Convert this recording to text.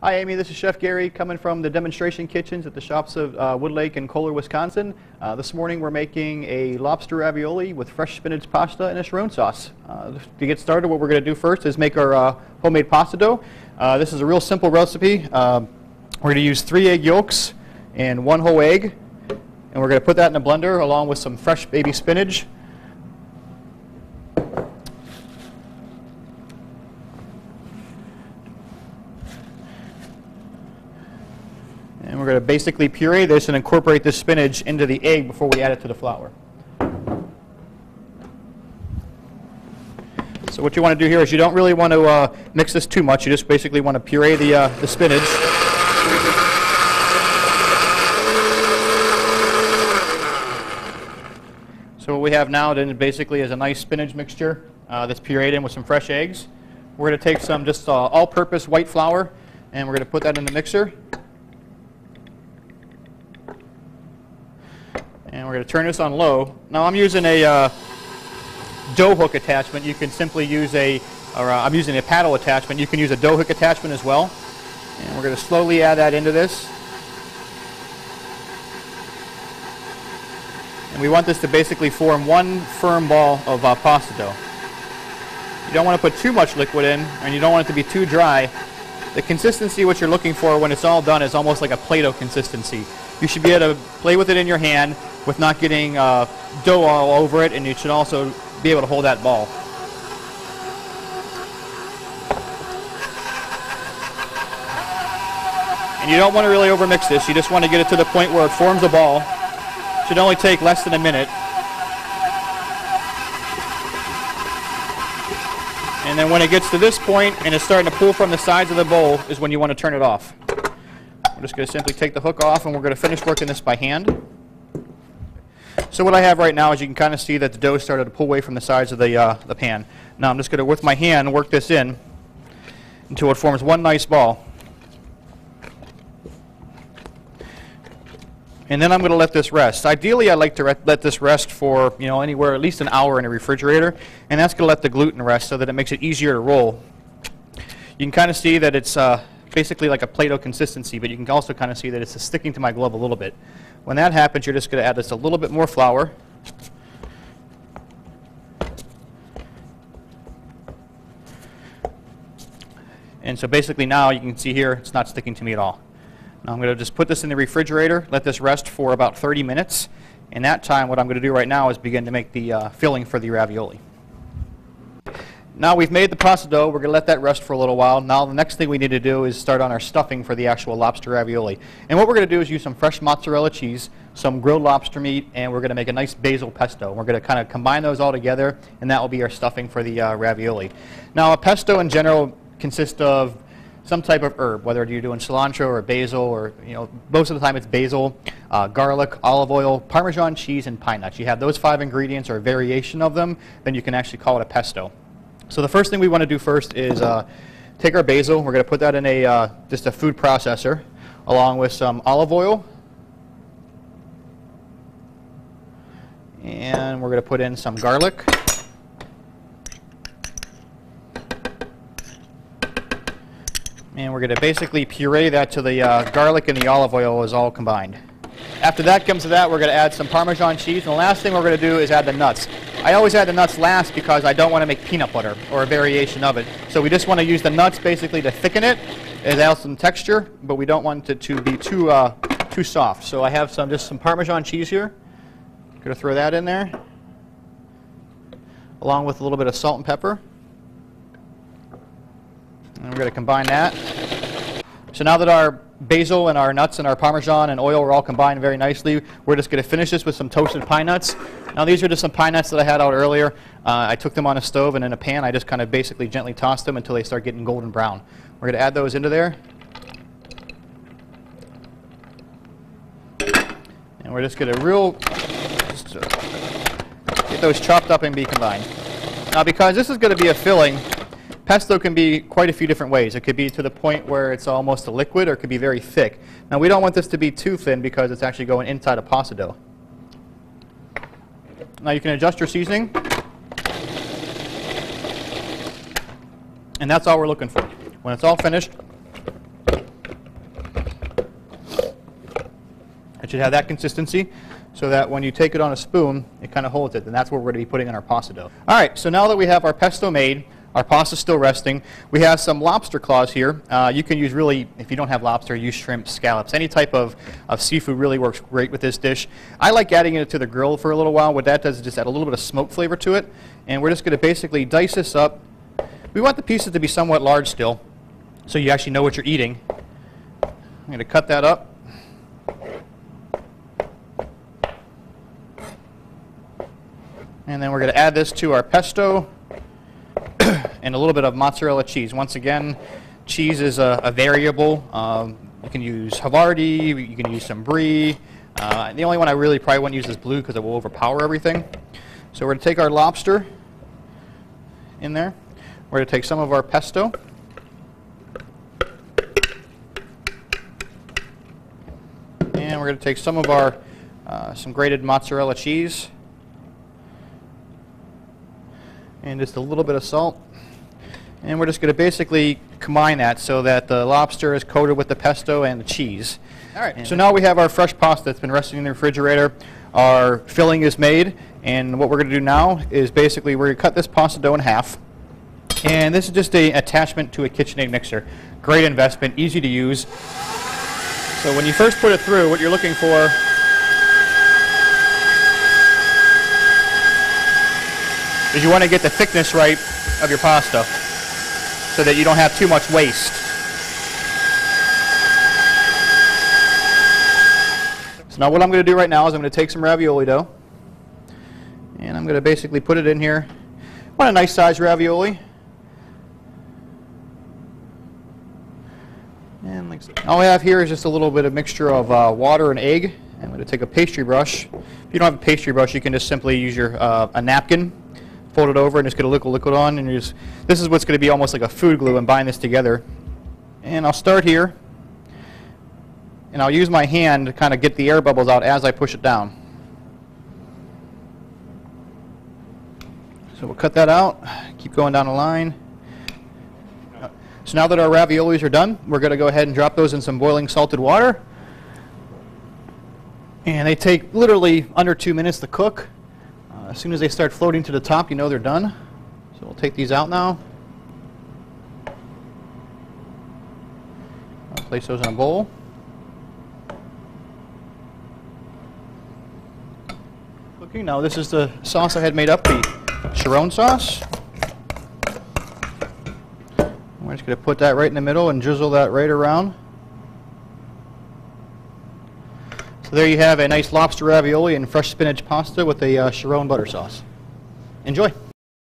Hi Amy, this is Chef Gary coming from the demonstration kitchens at the shops of Woodlake and Kohler, Wisconsin. This morning we're making a lobster ravioli with fresh spinach pasta and a charoon sauce. To get started, what we're going to do first is make our homemade pasta dough. This is a real simple recipe. We're going to use 3 egg yolks and 1 whole egg, and we're going to put that in a blender along with some fresh baby spinach. And we're going to basically puree this and incorporate this spinach into the egg before we add it to the flour. So what you want to do here is you don't really want to mix this too much. You just basically want to puree the spinach. So what we have now then basically is a nice spinach mixture that's pureed in with some fresh eggs. We're going to take some just all-purpose white flour and we're going to put that in the mixer. And we're going to turn this on low. Now I'm using a dough hook attachment. You can simply use I'm using a paddle attachment. You can use a dough hook attachment as well. And we're going to slowly add that into this. And we want this to basically form one firm ball of pasta dough. You don't want to put too much liquid in, and you don't want it to be too dry. The consistency what you're looking for when it's all done is almost like a Play-Doh consistency. You should be able to play with it in your hand with not getting dough all over it, and you should also be able to hold that ball. And you don't want to really overmix this. You just want to get it to the point where it forms a ball. It should only take less than a minute. And then when it gets to this point and it's starting to pull from the sides of the bowl is when you want to turn it off. I'm just going to simply take the hook off and we're going to finish working this by hand. So what I have right now is you can kind of see that the dough started to pull away from the sides of the pan. Now I'm just going to, with my hand, work this in until it forms one nice ball. And then I'm going to let this rest. Ideally, I like to let this rest for anywhere at least an hour in a refrigerator, and that's going to let the gluten rest so that it makes it easier to roll. You can kind of see that it's basically like a Play-Doh consistency, but you can also kind of see that it's sticking to my glove a little bit. When that happens, you're just going to add just a little bit more flour. And so basically now you can see here it's not sticking to me at all. Now I'm going to just put this in the refrigerator, let this rest for about 30 minutes. In that time, what I'm going to do right now is begin to make the filling for the ravioli. Now we've made the pasta dough, we're going to let that rest for a little while. Now the next thing we need to do is start on our stuffing for the actual lobster ravioli. And what we're going to do is use some fresh mozzarella cheese, some grilled lobster meat, and we're going to make a nice basil pesto. We're going to kind of combine those all together, and that will be our stuffing for the ravioli. Now a pesto in general consists of some type of herb, whether you're doing cilantro or basil, or most of the time it's basil, garlic, olive oil, Parmesan cheese, and pine nuts. You have those 5 ingredients or a variation of them, then you can actually call it a pesto. So the first thing we want to do first is take our basil. We're going to put that in just a food processor, along with some olive oil, and we're going to put in some garlic. And we're going to basically puree that to the garlic and the olive oil is all combined. After that comes to that, we're going to add some Parmesan cheese. And the last thing we're going to do is add the nuts. I always add the nuts last because I don't want to make peanut butter or a variation of it. So we just want to use the nuts basically to thicken it. It adds some texture, but we don't want it to be too soft. So I have just some Parmesan cheese here. I'm going to throw that in there, along with a little bit of salt and pepper. And we're going to combine that. So now that our basil and our nuts and our Parmesan and oil are all combined very nicely, we're just going to finish this with some toasted pine nuts. Now these are just some pine nuts that I had out earlier. I took them on a stove, and in a pan I just kind of basically gently tossed them until they start getting golden brown. We're going to add those into there. And we're just going to get those chopped up and be combined. Now because this is going to be a filling, pesto can be quite a few different ways. It could be to the point where it's almost a liquid, or it could be very thick. Now we don't want this to be too thin because it's actually going inside a pasta dough. Now you can adjust your seasoning. And that's all we're looking for. When it's all finished, It should have that consistency so that when you take it on a spoon, it kind of holds it. And that's what we're going to be putting in our pasta dough. All right, so now that we have our pesto made, our pasta's still resting, we have some lobster claws here. You can use really, if you don't have lobster, use shrimp, scallops. Any type of seafood really works great with this dish. I like adding it to the grill for a little while. What that does is just add a little bit of smoke flavor to it. And we're just going to basically dice this up. We want the pieces to be somewhat large still, so you actually know what you're eating. I'm going to cut that up. And then we're going to add this to our pesto and a little bit of mozzarella cheese. Once again, cheese is a variable. You can use Havarti, you can use some brie. The only one I really probably wouldn't use is blue because it will overpower everything. So we're going to take our lobster in there. We're going to take some of our pesto. And we're going to take some of our some grated mozzarella cheese. And just a little bit of salt. And we're just going to basically combine that so that the lobster is coated with the pesto and the cheese. All right, so now we have our fresh pasta that's been resting in the refrigerator. Our filling is made, and what we're going to do now is basically we're going to cut this pasta dough in half. And this is just an attachment to a KitchenAid mixer. Great investment, easy to use. So when you first put it through, what you're looking for is you want to get the thickness right of your pasta so that you don't have too much waste. So now what I'm going to do right now is I'm going to take some ravioli dough and I'm going to basically put it in here. I want a nice size ravioli. And like so. All I have here is just a little bit of mixture of water and egg. I'm going to take a pastry brush. If you don't have a pastry brush, you can just simply use your a napkin, fold it over, and just get a little liquid on. And this is what's going to be almost like a food glue and bind this together. And I'll start here, and I'll use my hand to kind of get the air bubbles out as I push it down. So we'll cut that out, keep going down the line. So now that our raviolis are done, we're going to go ahead and drop those in some boiling salted water. And they take literally under 2 minutes to cook. As soon as they start floating to the top, you know they're done. So we'll take these out now. I'll place those in a bowl. Okay, now this is the sauce I had made up, the Chiron sauce. We're just going to put that right in the middle and drizzle that right around. So there you have a nice lobster ravioli and fresh spinach pasta with a Chiron butter sauce. Enjoy.